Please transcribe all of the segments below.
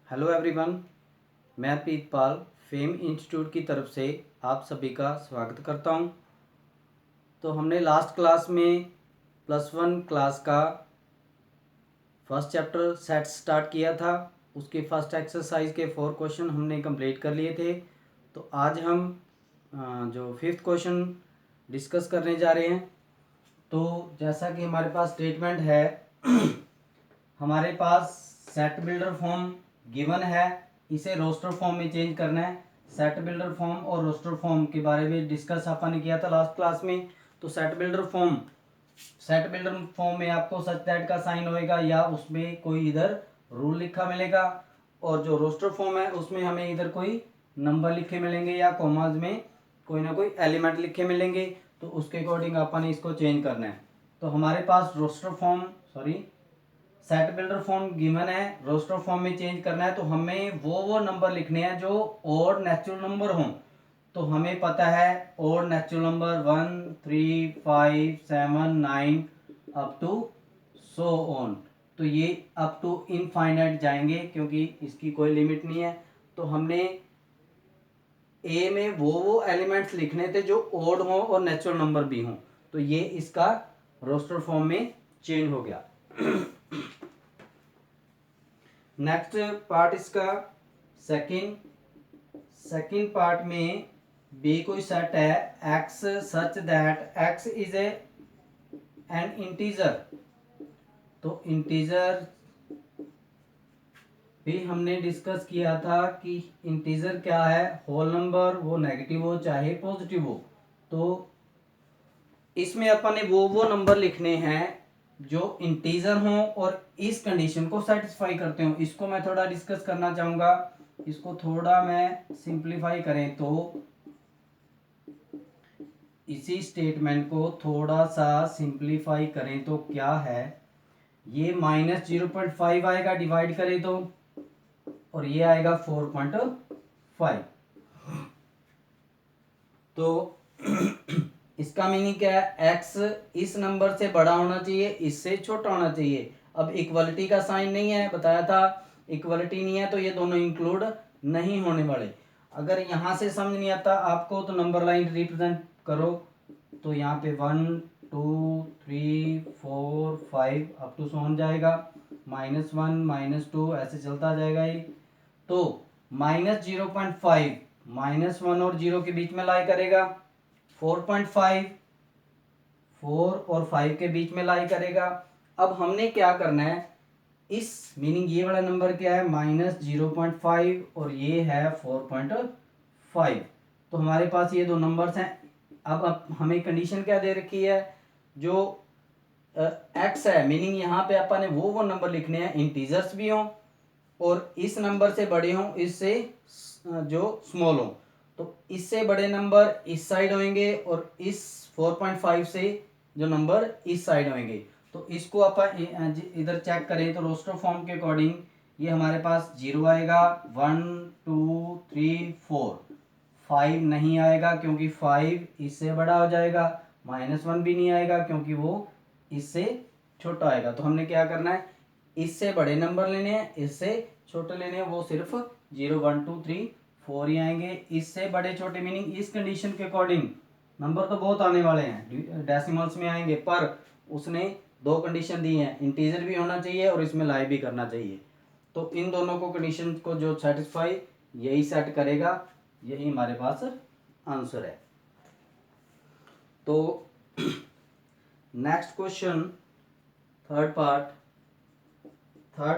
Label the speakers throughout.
Speaker 1: Hello everyone, मैं Pritpal fame institute की तरफ से आप सभी का स्वागत करता हूं। तो हमने लास्ट क्लास में +1 क्लास का फर्स्ट चैप्टर सेट स्टार्ट किया था। उसके फर्स्ट एक्सरसाइज के 4 क्वेश्चन हमने कंप्लीट कर लिए थे। तो आज हम जो 5th क्वेश्चन डिस्कस करने जा रहे हैं। तो जैसा कि हमारे पास स्टेटमेंट है हमारे पास सेट बिल्डर फॉर्म गिवन है, इसे रोस्टर फॉर्म में चेंज करना है। सेट बिल्डर फॉर्म और रोस्टर फॉर्म के बारे में डिस्कस अपन ने किया था लास्ट क्लास में। तो सेट बिल्डर फॉर्म में आपको सच दैट का साइन होएगा या उसमें कोई इधर रूल लिखा मिलेगा, और जो रोस्टर फॉर्म है उसमें हमें इधर कोई नंबर लिखे मिलेंगे या कॉमाज में कोई ना कोई एलिमेंट लिखे मिलेंगे। तो उसके अकॉर्डिंग अपन ने इसको चेंज करना है। तो हमारे पास सेट बिल्डर फॉर्म गिवन है, रोस्टर फॉर्म में चेंज करना है। तो हमें वो नंबर लिखने हैं जो ओड नेचुरल नंबर हों। तो हमें पता है odd natural number 1 3 5 7 9 up to so on. तो ये अप टू इनफाइनाइट जाएंगे क्योंकि इसकी कोई लिमिट नहीं है। तो हमने ए में वो एलिमेंट्स लिखने थे जो ओड हों और नेचुरल नंबर भी हों। तो ये इसका रोस्टर फॉर्म में चेंज हो गया। नेक्स्ट पार्ट इसका सेकंड पार्ट में बी कोई सेट है x such that x is an integer. तो इंटीजर भी हमने डिस्कस किया था कि इंटीजर क्या है, होल नंबर, वो नेगेटिव हो चाहे पॉजिटिव हो। तो इसमें अपन ने वो नंबर लिखने हैं जो इंटीजर हों और इस कंडीशन को सेटिस्फाई करते हो। इसको मैं थोड़ा डिस्कस करना चाहूंगा। इसको थोड़ा मैं सिंप्लीफाई करें तो इसी स्टेटमेंट को थोड़ा सा सिंप्लीफाई करें तो क्या है, ये -0.5 आएगा डिवाइड करें तो, और ये आएगा 4.5। तो इसका मीनिंग क्या है, एक्स इस नंबर से बड़ा होना चाहिए, इससे छोटा होना चाहिए। अब इक्वलिटी का साइन नहीं है, बताया था इक्वलिटी नहीं है तो ये दोनों इंक्लूड नहीं होने वाले। अगर यहां से समझ नहीं आता आपको तो नंबर लाइन रिप्रेजेंट करो। तो यहाँ पे 1 2 3 4 5 अप टू सोन जाएगा, -1 -2 ऐसे चलता जाएगा ये। तो -0.5 -1 और 0 के बीच में लाई करेगा, 4.5 4 और 5 के बीच में लाई करेगा। अब हमने क्या करना है, इस मीनिंग ये वाला नंबर क्या है -0.5 और ये है 4.5। तो हमारे पास ये दो नंबर्स हैं। अब हमें कंडीशन क्या दे रखी है, जो एक्स है मीनिंग यहाँ पे अपन ने वो नंबर लिखने हैं इंटीजर्स भी हों और इस नंबर से बड़े हों, इससे जो स्मॉल हों। तो इससे बड़े नंबर इस साइड होंगे और इस 4.5 से जो नंबर इस साइड होंगे। तो इसको अपन इधर चेक करें तो रोस्टर फॉर्म के अकॉर्डिंग ये हमारे पास 0 आएगा, 1 2 3 4 5 नहीं आएगा क्योंकि 5 इससे बड़ा हो जाएगा, -1 भी नहीं आएगा क्योंकि वो इससे छोटा आएगा। तो हमने क्या करना है, इससे बड़े नंबर लेने हैं, इससे छोटे लेने हैं, वो सिर्फ 0 1 2 3 4 ही आएंगे। इससे बड़े छोटे मीनिंग इस कंडीशन के अकॉर्डिंग नंबर तो बहुत आने वाले हैं, डेसिमल्स में आएंगे, पर उसने दो कंडीशन दी हैं, इंटीजर भी होना चाहिए और इसमें लाइव भी करना चाहिए। तो इन दोनों को कंडीशन को जो सेटिस्फाई यही सेट करेगा, यही हमारे पास आंसर है। तो नेक्स्ट क्वेश्चन थर्ड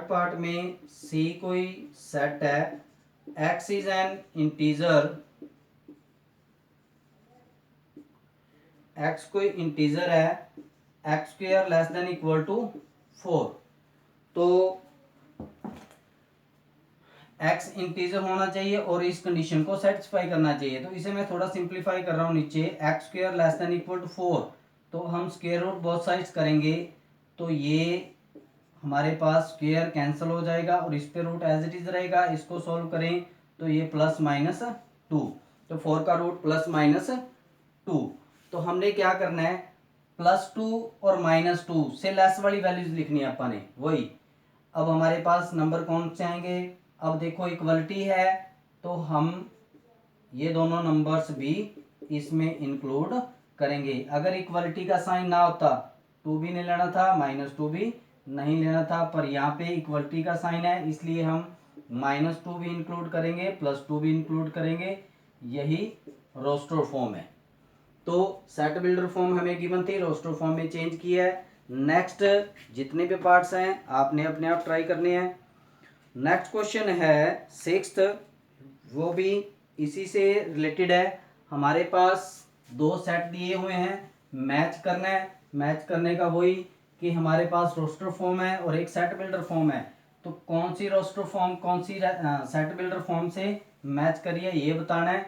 Speaker 1: पार्ट में सी कोई सेट है x is an integer, x कोई इंटीजर है, x square less than equal to 4। तो एक्स इंटीजर होना चाहिए और इस कंडीशन को सेटिस्फाई करना चाहिए। तो इसे मैं थोड़ा सिंप्लीफाई कर रहा हूँ नीचे, x square less than equal to 4। तो हम स्क्वायर रूट बोथ साइड्स करेंगे तो ये हमारे पास स्क्वायर कैंसिल हो जाएगा और इस पे रूट एज इट इज रहेगा। इसको सॉल्व करें तो ये +-2, तो 4 का रूट +-2। तो हमने क्या करना है, +2 और -2 से लेस वाली वैल्यूज लिखनी है अपन ने, वही। अब हमारे पास नंबर कौन से आएंगे, अब देखो इक्वलिटी है तो हम ये दोनों नंबर्स भी इसमें इंक्लूड करेंगे। अगर इक्वलिटी का साइन ना होता 2 भी नहीं लेना था, -2 भी नहीं लेना था, पर यहाँ पे इक्वलिटी का साइन है इसलिए हम -2 भी इंक्लूड करेंगे, +2 भी इंक्लूड करेंगे। यही रोस्टर फॉर्म है। तो सेट बिल्डर फॉर्म हमें गिवन थी, रोस्टर फॉर्म में चेंज किया है। नेक्स्ट जितने भी पार्ट्स हैं आपने अपने आप ट्राई करने हैं। नेक्स्ट क्वेश्चन है 6th, वो भी इसी से रिलेटेड है। हमारे पास 2 सेट दिए हुए हैं, मैच करना है। मैच करने का वही कि हमारे पास रोस्टर फॉर्म है और एक सेट बिल्डर फॉर्म है, तो कौन सी रोस्टर फॉर्म कौन सी सेट बिल्डर फॉर्म से मैच करिए ये बताना है।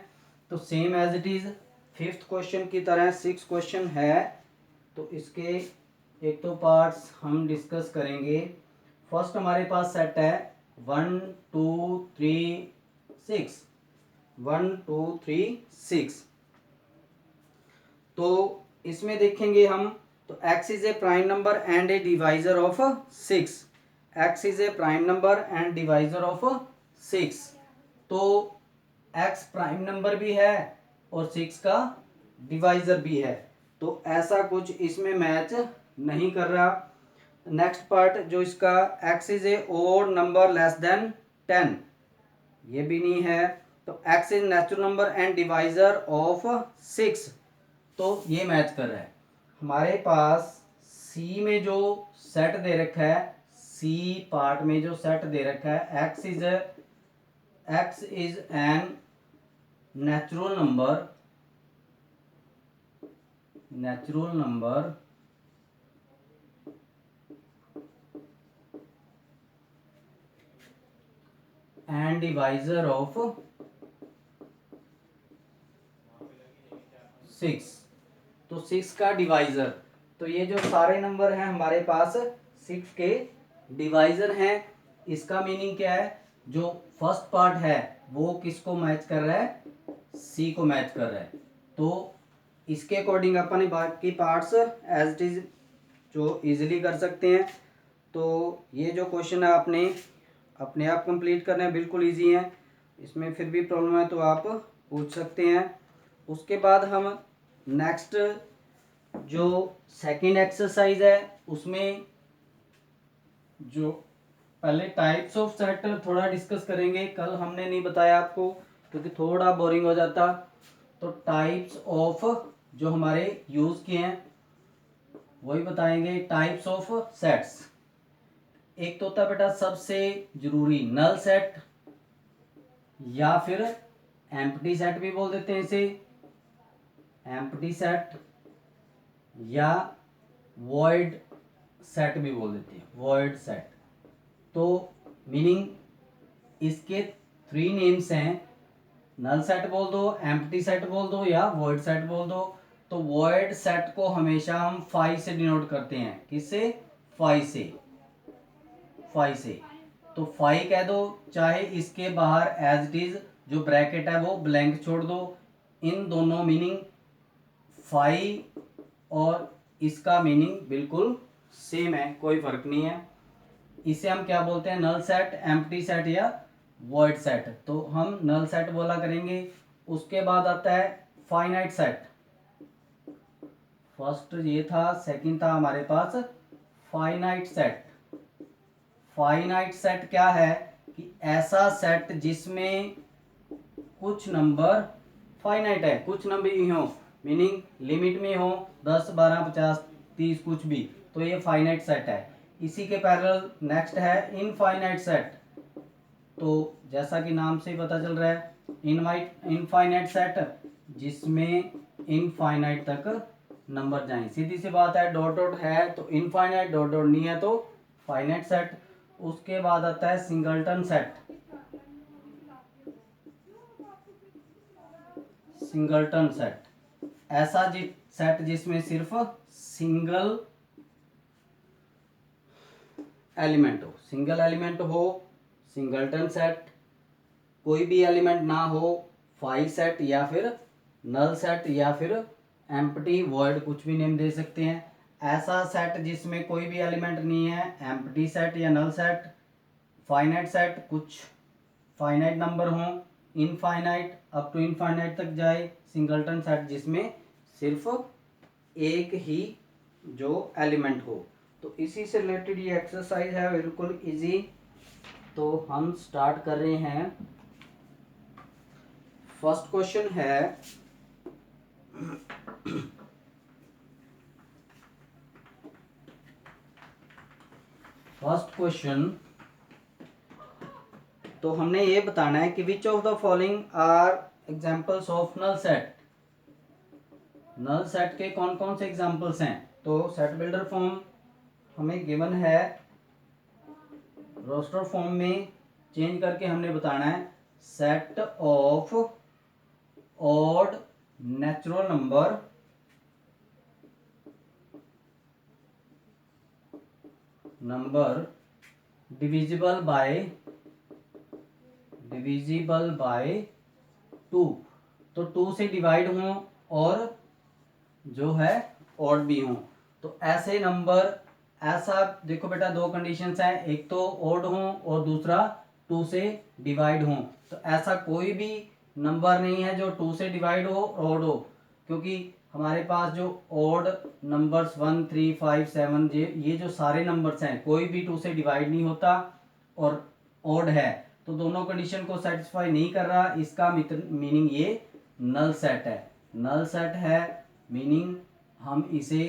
Speaker 1: तो same as it is 5th question की तरह 6th क्वेश्चन है, तो इसके एक तो पार्ट्स हम डिस्कस करेंगे। फर्स्ट हमारे पास सेट है 1 2 3 6, 1 2 3 6। तो इसमें देखेंगे हम, तो x is A prime number and A divisor of 6। x is A prime number and divisor of 6। तो x प्राइम नंबर भी है और 6 का डिवाइजर भी है, तो ऐसा कुछ इसमें मैच नहीं कर रहा। नेक्स्ट पार्ट जो इसका x is a odd number less than 10, ये भी नहीं है। तो x is natural number and divisor of 6, तो ये मैच कर रहा है। हमारे पास सी में जो सेट दे रखा है, सी पार्ट में जो सेट दे रखा है, x is an natural number and divisor of 6। तो 6 का डिवाइजर, तो ये जो सारे नंबर हैं हमारे पास 6 के डिवाइजर हैं। इसका मीनिंग क्या है, जो फर्स्ट पार्ट है वो किसको मैच कर रहा है, सी को मैच कर रहा है। तो इसके अकॉर्डिंग अपन बाकी पार्ट्स एज इट इज जो इजीली कर सकते हैं। तो ये जो क्वेश्चन है आपने अपने आप कंप्लीट करना है, बिल्कुल इजी है। इसमें फिर भी प्रॉब्लम है तो आप पूछ सकते हैं। उसके बाद हम नेक्स्ट जो सेकंड एक्सरसाइज है उसमें जो पहले टाइप्स ऑफ सेट थोड़ा डिस्कस करेंगे। कल हमने नहीं बताया आपको क्योंकि थोड़ा बोरिंग हो जाता। तो टाइप्स ऑफ जो हमारे यूज किए हैं वही बताएंगे। टाइप्स ऑफ सेट्स, एक तो होता है बेटा सबसे जरूरी नल सेट, या फिर एम्प्टी सेट भी बोल देते हैं इसे, एम्प्टी सेट, या वॉइड सेट भी बोल देते हैं, वॉइड सेट। तो मीनिंग इसके 3 नेम्स हैं, नल सेट बोल दो, एम्प्टी सेट बोल दो, या वॉइड सेट बोल दो। तो वॉइड सेट को हमेशा हम फाई से डिनोट करते हैं, किससे, फाई से, फाई से। तो फाई कह दो, चाहे इसके बाहर एज इट इज जो ब्रैकेट है वो ब्लैंक छोड़ दो। इन दोनों मीनिंग फाई और इसका मीनिंग बिल्कुल सेम है, कोई फर्क नहीं है। इसे हम क्या बोलते हैं, नल सेट, एम्प्टी सेट या वॉइड सेट। तो हम नल सेट बोला करेंगे। उसके बाद आता है फाइनाइट सेट। फर्स्ट ये था, सेकंड था हमारे पास फाइनाइट सेट। फाइनाइट सेट क्या है कि ऐसा सेट जिसमें कुछ नंबर फाइनाइट है, कुछ नंबर ही हो, मीनिंग लिमिट में हो, 10 12 50 30 कुछ भी, तो ये फाइनाइट सेट है। इसी के पैरेलल नेक्स्ट है इनफाइनाइट सेट। तो जैसा कि नाम से ही पता चल रहा है इनफाइनाइट सेट, जिसमें इनफाइनाइट तक नंबर जाएं। सीधी सी बात है, डॉट डॉट है तो इनफाइनाइट, डॉट डॉट नहीं है तो फाइनाइट सेट। उसके बाद आता है सिंगलटन सेट। सिंगलटन सेट ऐसा सेट जिसमें सिर्फ सिंगल एलिमेंट हो, सिंगल एलिमेंट हो, सिंगलटन सेट। कोई भी एलिमेंट ना हो, फाई सेट या फिर नल सेट या फिर एम्प्टी वॉइड, कुछ भी नेम दे सकते हैं। ऐसा सेट जिसमें कोई भी एलिमेंट नहीं है, एम्प्टी सेट या नल सेट। फाइनाइट सेट कुछ फाइनाइट नंबर हों, इनफाइनाइट अप टू इनफाइनाइट तक जाए, सिंगलटन सेट जिसमें सिर्फ एक ही जो एलिमेंट हो। तो इसी से रिलेटेड ये एक्सरसाइज है, बिल्कुल इजी। तो हम स्टार्ट कर रहे हैं। फर्स्ट क्वेश्चन है फर्स्ट क्वेश्चन, तो हमने ये बताना है कि which of the following are examples of null set. Null set के कौन कौन से एग्जांपल्स हैं। तो सेट बिल्डर फॉर्म हमें गिवन है, रोस्टर फॉर्म में चेंज करके हमने बताना है set of odd natural number divisible by 2। तो 2 से डिवाइड हों और जो है ऑड भी हों। तो ऐसे नंबर, ऐसा देखो बेटा, दो कंडीशंस हैं, एक तो ऑड हों और दूसरा 2 से डिवाइड हों। तो ऐसा कोई भी नंबर नहीं है जो 2 से डिवाइड हो ऑड हो, क्योंकि हमारे पास जो ऑड नंबर्स 1 3 5 7 ये जो सारे नंबर्स हैं, कोई भी 2 से डिवाइड नहीं होता और ऑड है, तो दोनों कंडीशन को सेटिस्फाई नहीं कर रहा। इसका मीनिंग ये नल सेट है। नल सेट है मीनिंग हम इसे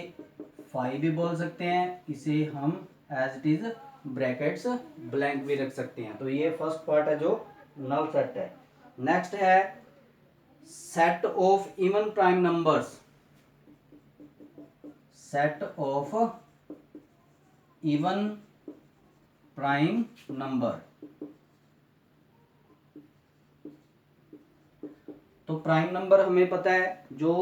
Speaker 1: 5 भी बोल सकते हैं, इसे हम as it is brackets blank भी रख सकते हैं। तो ये फर्स्ट पार्ट है जो नल सेट है। नेक्स्ट है set of even prime numbers. Set of even prime number. तो प्राइम नंबर हमें पता है जो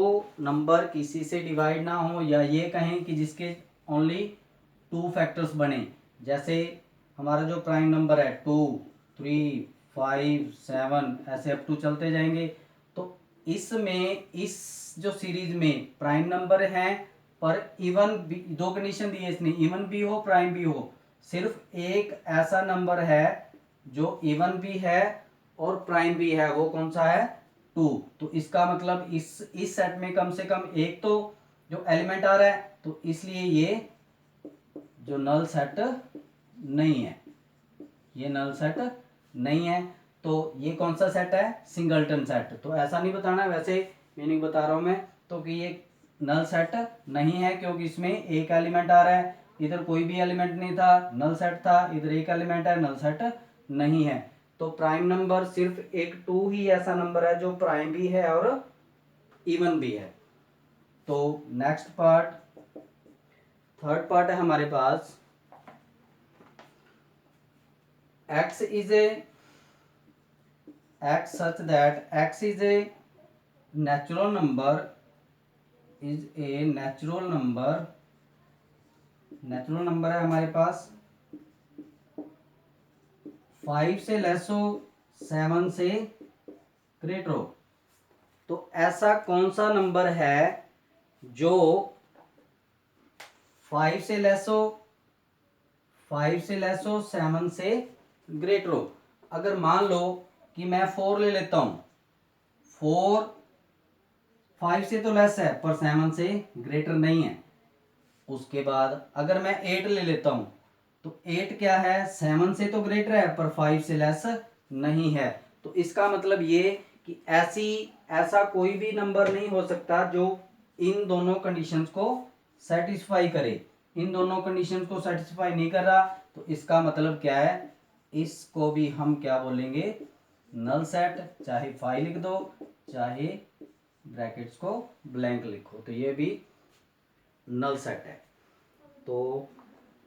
Speaker 1: नंबर किसी से डिवाइड ना हो, या ये कहें कि जिसके ओनली 2 फैक्टर्स बने। जैसे हमारा जो प्राइम नंबर है 2 3 5 7 ऐसे अप टू चलते जाएंगे। तो इसमें इस जो सीरीज में प्राइम नंबर हैं पर इवन भी, दो कंडीशन दी है इसने, इवन भी हो प्राइम भी हो। सिर्फ एक ऐसा नंबर है जो इवन भी है और प्राइम भी है, वो कौन सा है 2। तो इसका मतलब इस सेट में कम से कम एक तो जो एलिमेंट आ रहा है, तो इसलिए ये जो नल सेट नहीं है, ये नल सेट नहीं है। तो ये कौन सा सेट है, सिंगलटन सेट। तो ऐसा नहीं बताना, वैसे मीनिंग बता रहा हूं मैं। तो कि ये नल सेट नहीं है क्योंकि इसमें एक एलिमेंट आ रहा है, इधर कोई भी एलिमेंट नहीं था, नल सेट था, इधर एक एलिमेंट है, नल सेट नहीं है। तो प्राइम नंबर सिर्फ एक 2 ही ऐसा नंबर है जो प्राइम भी है और इवन भी है। तो नेक्स्ट पार्ट, थर्ड पार्ट है हमारे पास, x is a x such that x is a natural number, is a natural number है हमारे पास 5 से लेस हो 7 से ग्रेटर हो। तो ऐसा कौन सा नंबर है जो 5 से लेस हो 7 से ग्रेटर हो। अगर मान लो कि मैं 4 ले लेता हूं, 4 5 से तो लेस है पर 7 से ग्रेटर नहीं है। उसके बाद अगर मैं 8 ले लेता हूं, तो 8 क्या है, 7 से तो ग्रेटर है पर 5 से लेस नहीं है। तो इसका मतलब ये कि ऐसा कोई भी नंबर नहीं हो सकता जो इन दोनों कंडीशंस को सेटिस्फाई करे। इन दोनों कंडीशंस को सेटिस्फाई नहीं कर रहा, तो इसका मतलब क्या है, इसको भी हम क्या बोलेंगे, नल सेट। चाहे 5 लिख दो चाहे ब्रैकेट्स को ब्लैंक लिखो, तो ये भी नल सेट है। तो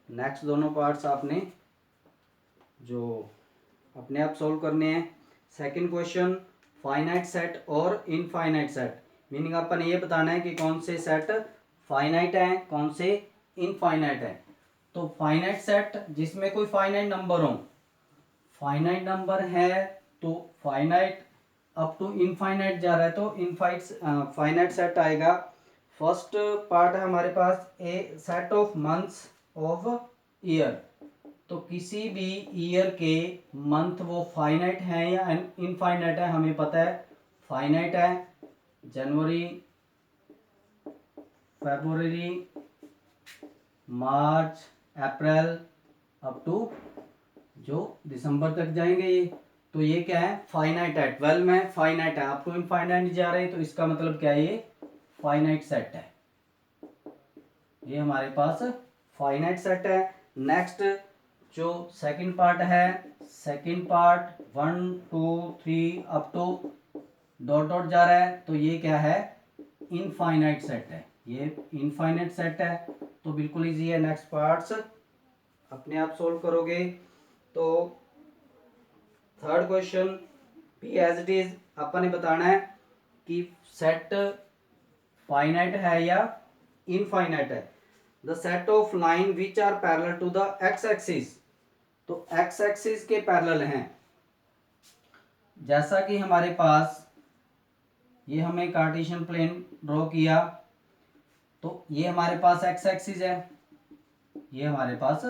Speaker 1: नेक्स्ट दोनों पार्ट्स आपने जो अपने आप सॉल्व करने हैं। सेकंड क्वेश्चन, फाइनाइट सेट और इनफाइनाइट सेट। मीनिंग अपन ये बताना है कि कौन से सेट फाइनाइट हैं, कौन से इनफाइनाइट हैं। तो फाइनाइट सेट जिसमें कोई फाइनाइट नंबर हो, फाइनाइट नंबर है तो फाइनाइट अप टू इनफाइनाइट जा रहा है तो फाइनाइट सेट आएगा। फर्स्ट पार्ट है हमारे पास a set of months of year. तो किसी भी ईयर के मंथ वो फाइनाइट हैं या इनफाइनाइट है, हमें पता है फाइनाइट है। जनवरी, फरवरी, मार्च, अप्रैल अप टू जो दिसंबर तक जाएंगे ये, तो ये क्या है फाइनाइट है। 12 में फाइनाइट है, अप टू इनफाइनाइट जा रहे हैं, तो इसका मतलब क्या है, ये फाइनाइट सेट है, ये हमारे पास फाइनाइट सेट है। नेक्स्ट जो सेकंड पार्ट है, second part 1 2 3 up to dot dot जा रहा है, तो ये क्या है इनफाइनाइट सेट है, ये इनफाइनाइट सेट है। तो बिल्कुल इजी है, नेक्स्ट पार्ट्स अपने आप सोल्व करोगे। तो थर्ड क्वेश्चन भी एज इट इज अपन ने बताना है कि सेट फाइनाइट है या इनफाइनाइट है। The set of line which are parallel to the x axis, तो एक्स एक्सिस के पैरेलल हैं। जैसा कि हमारे पास ये हमें कार्टेशियन प्लेन ड्रॉ किया, तो ये हमारे पास एक्स एक्सिस है, ये हमारे पास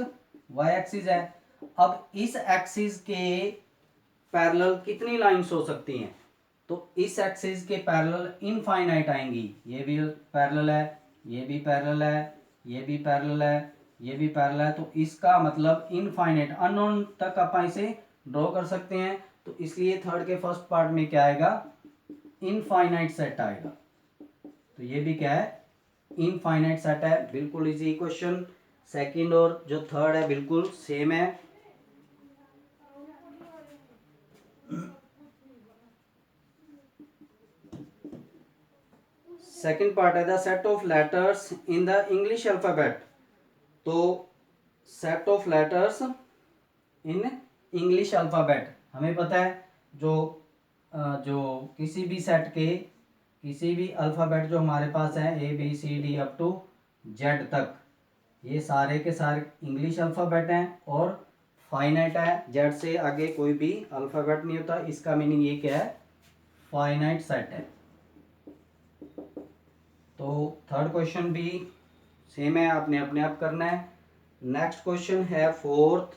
Speaker 1: वाई एक्सिस है। अब इस एक्सिस के पैरेलल कितनी लाइंस हो सकती हैं, तो इस एक्सिस के पैरेलल इनफाइनाइट आएंगी। ये भी पैरेलल है, ये भी पैरेलल है, ये भी पैरेलल है, ये भी पैरेलल है, तो इसका मतलब इनफाइनाइट अननोन तक अपन इसे ड्रॉ कर सकते हैं। तो इसलिए थर्ड के फर्स्ट पार्ट में क्या आएगा इनफाइनाइट सेट आएगा। तो ये भी क्या है इनफाइनाइट सेट है, बिल्कुल इजी क्वेश्चन। सेकंड और जो थर्ड है बिल्कुल सेम है। सेकंड पार्ट है the set of letters in the English alphabet. तो set of letters in English alphabet, हमें पता है जो किसी भी सेट के किसी भी अल्फाबेट जो हमारे पास है ABCD अप टू जेड तक, ये सारे के सारे इंग्लिश अल्फाबेट हैं और फाइनाइट है, जेड से आगे कोई भी अल्फाबेट नहीं होता। इसका मीनिंग ये क्या है फाइनाइट सेट है। तो थर्ड क्वेश्चन भी सेम है, आपने अपने आप करना है। नेक्स्ट क्वेश्चन है फोर्थ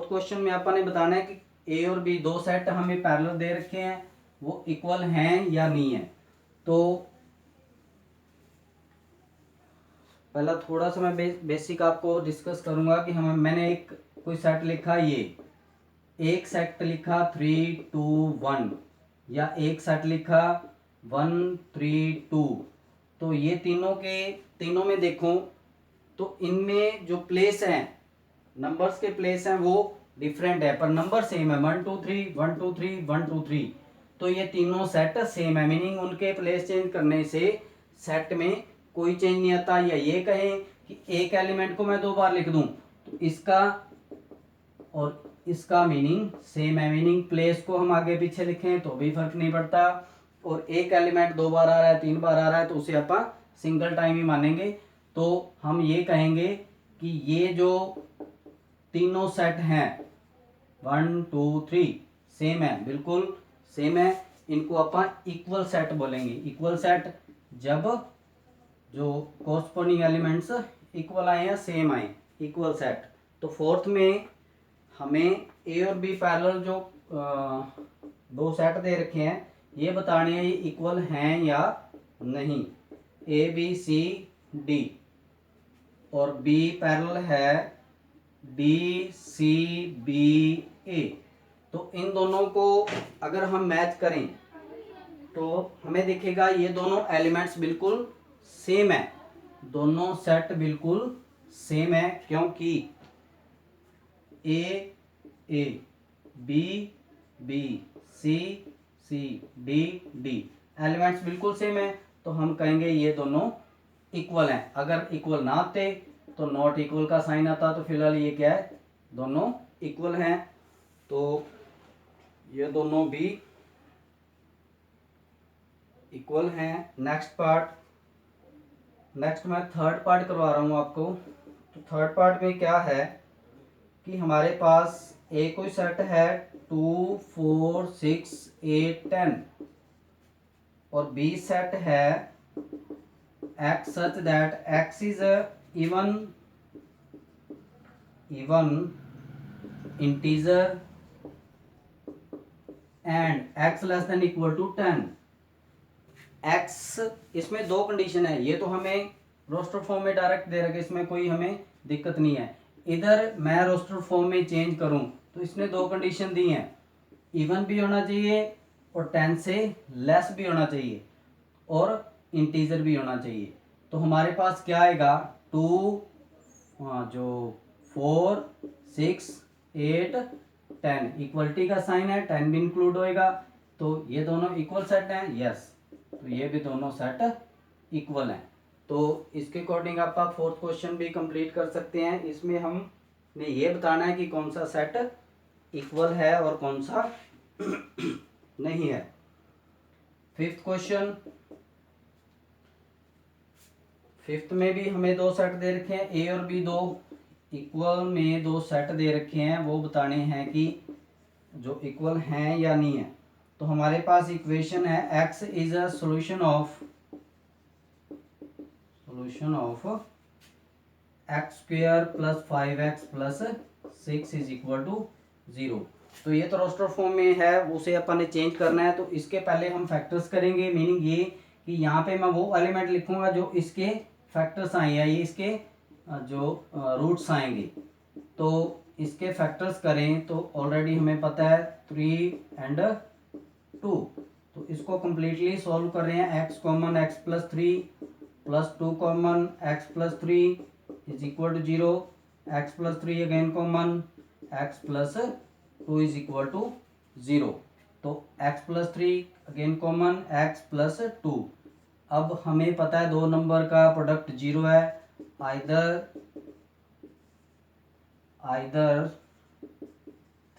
Speaker 1: क्वेश्चन में अपन ने बताना है कि ए और बी दो सेट हमें पैरेलल दे रखे हैं, वो इक्वल हैं या नहीं है। तो पहला थोड़ा सा मैं बेसिक आपको डिस्कस करूंगा कि मैंने एक कोई सेट लिखा, ये एक सेट लिखा 3 2 1 या एक सेट लिखा 1 3 2, तो ये तीनों में देखो तो इनमें जो प्लेस हैं नंबर्स के प्लेस हैं वो डिफरेंट है, पर नंबर सेम है 1 2 3 1 2 3 1 2 3। तो ये तीनों सेट सेम है, मीनिंग उनके प्लेस चेंज करने से सेट में कोई चेंज नहीं आता। या ये कहें कि एक एलिमेंट को मैं 2 बार लिख दूं तो इसका और इसका मीनिंग सेम है, मीनिंग प्लेस को हम आगे पीछे लिखें तो भी फर्क नहीं पड़ता। और एक एलिमेंट 2 बार आ रहा है 3 बार आ रहा है तो उसे अपन सिंगल टाइम ही मानेंगे। तो हम ये कहेंगे कि ये जो तीनों सेट हैं 1 2 3 सेम है, बिल्कुल सेम है, इनको अपन इक्वल सेट बोलेंगे। इक्वल सेट जब जो कोरस्पोंडिंग एलिमेंट्स इक्वल आए या सेम आए, इक्वल सेट। तो फोर्थ में हमें ए और बी पैरेलल जो दो सेट दे रखे हैं ये बताने हैं ये इक्वल हैं या नहीं। ABCD और बी पैरेलल है DCBA। तो इन दोनों को अगर हम मैच करें तो हमें दिखेगा ये दोनों एलिमेंट्स बिल्कुल सेम है, दोनों सेट बिल्कुल सेम है, क्योंकि A B B C C D D elements बिल्कुल सेम है, तो हम कहेंगे ये दोनों इक्वल हैं। अगर इक्वल ना आते तो नॉट इक्वल का साइन आता, तो फिलहाल ये क्या है दोनों इक्वल हैं, तो ये दोनों भी इक्वल हैं। नेक्स्ट मैं थर्ड पार्ट करवा रहा हूँ आपको। तो थर्ड पार्ट में क्या है कि हमारे पास ए कोई सेट है 2 4 6 8 10 और बी सेट है x such that x is even integer and x less than equal to 10। x इसमें दो कंडीशन है, ये तो हमें रोस्टर फॉर्म में डायरेक्ट दे रखे, इसमें कोई हमें दिक्कत नहीं है। इधर मैं रोस्टर फॉर्म में चेंज करूं तो इसने दो कंडीशन दी हैं, इवन भी होना चाहिए और 10 से लेस भी होना चाहिए और इंटीजर भी होना चाहिए। तो हमारे पास क्या आएगा, 2 जो 4 6 8 10 इक्वलिटी का साइन है, 10 भी इंक्लूड होएगा। तो ये दोनों इक्वल सेट हैं, यस, तो ये भी दोनों सेट इक्वल हैं। तो इसके अकॉर्डिंग आप फोर्थ क्वेश्चन भी कंप्लीट कर सकते हैं। इसमें हमने ये बताना है कि कौन सा सेट इक्वल है और कौन सा नहीं है। फिफ्थ क्वेश्चन, फिफ्थ में भी हमें दो सेट दे रखे हैं, ए और बी दो इक्वल में दो सेट दे रखे हैं, वो बताने हैं कि जो इक्वल हैं या नहीं है। तो हमारे पास इक्वेशन है x is a solution of x square plus 5x plus 6 is equal to 0। तो ये तो रोस्टर फॉर्म में है, उसे अपन ने चेंज करना है। तो इसके पहले हम फैक्टर्स करेंगे, मीनिंग ये कि यहाँ पे मैं वो एलिमेंट लिखूंगा जो इसके फैक्टर्स आए या ये इसके जो रूट्स आएंगे। तो इसके फैक्टर्स करें तो ऑलरेडी हमें पता है 3 एंड 2। तो इसको कम्प्लीटली सॉल्व कर रहे हैं, x common x plus 3 plus 2 common x plus 3 is equal to 0, x plus 3 again common x plus 2 is equal to 0। तो x plus 3 again common x plus 2। अब हमें पता है दो नंबर का प्रोडक्ट 0 है, either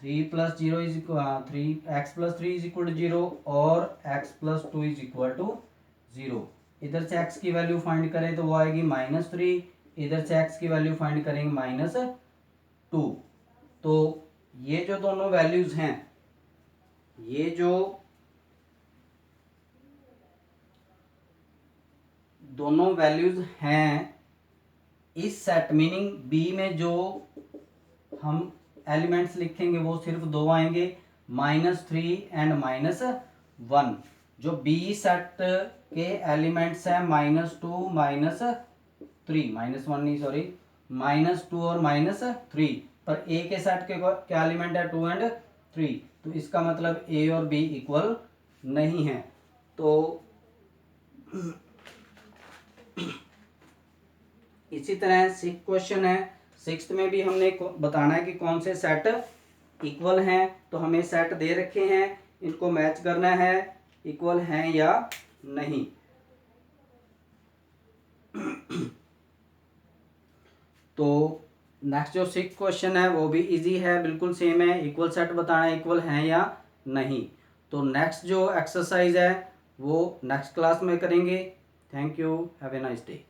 Speaker 1: 3 plus 0 is x plus 3 is equal to 0 और x plus 2 is equal to 0। इधर से x की वैल्यू फाइंड करें तो वो आएगी -3, इधर से x की वैल्यू फाइंड करेंगे -2। तो ये जो दोनों वैल्यूज हैं, ये जो दोनों वैल्यूज हैं इस सेट, मीनिंग बी में जो हम एलिमेंट्स लिखेंगे वो सिर्फ दो आएंगे, -3 एंड -1। जो बी सेट के एलिमेंट्स हैं -2 -3 -1 नहीं सॉरी -2 और -3, पर ए के सेट के क्या एलिमेंट है 2 एंड 3। तो इसका मतलब ए और बी इक्वल नहीं है। तो इसी तरह सिक्स्थ क्वेश्चन है, सिक्स्थ में भी हमने बताना है कि कौन से सेट इक्वल हैं। तो हमें सेट दे रखे हैं, इनको मैच करना है, इक्वल हैं या नहीं। तो नेक्स्ट जो सिक्स्थ क्वेश्चन है वो भी इजी है, बिल्कुल सेम है, इक्वल सेट बताना है, इक्वल हैं या नहीं। तो नेक्स्ट जो एक्सरसाइज है वो नेक्स्ट क्लास में करेंगे। Thank you, have a nice day.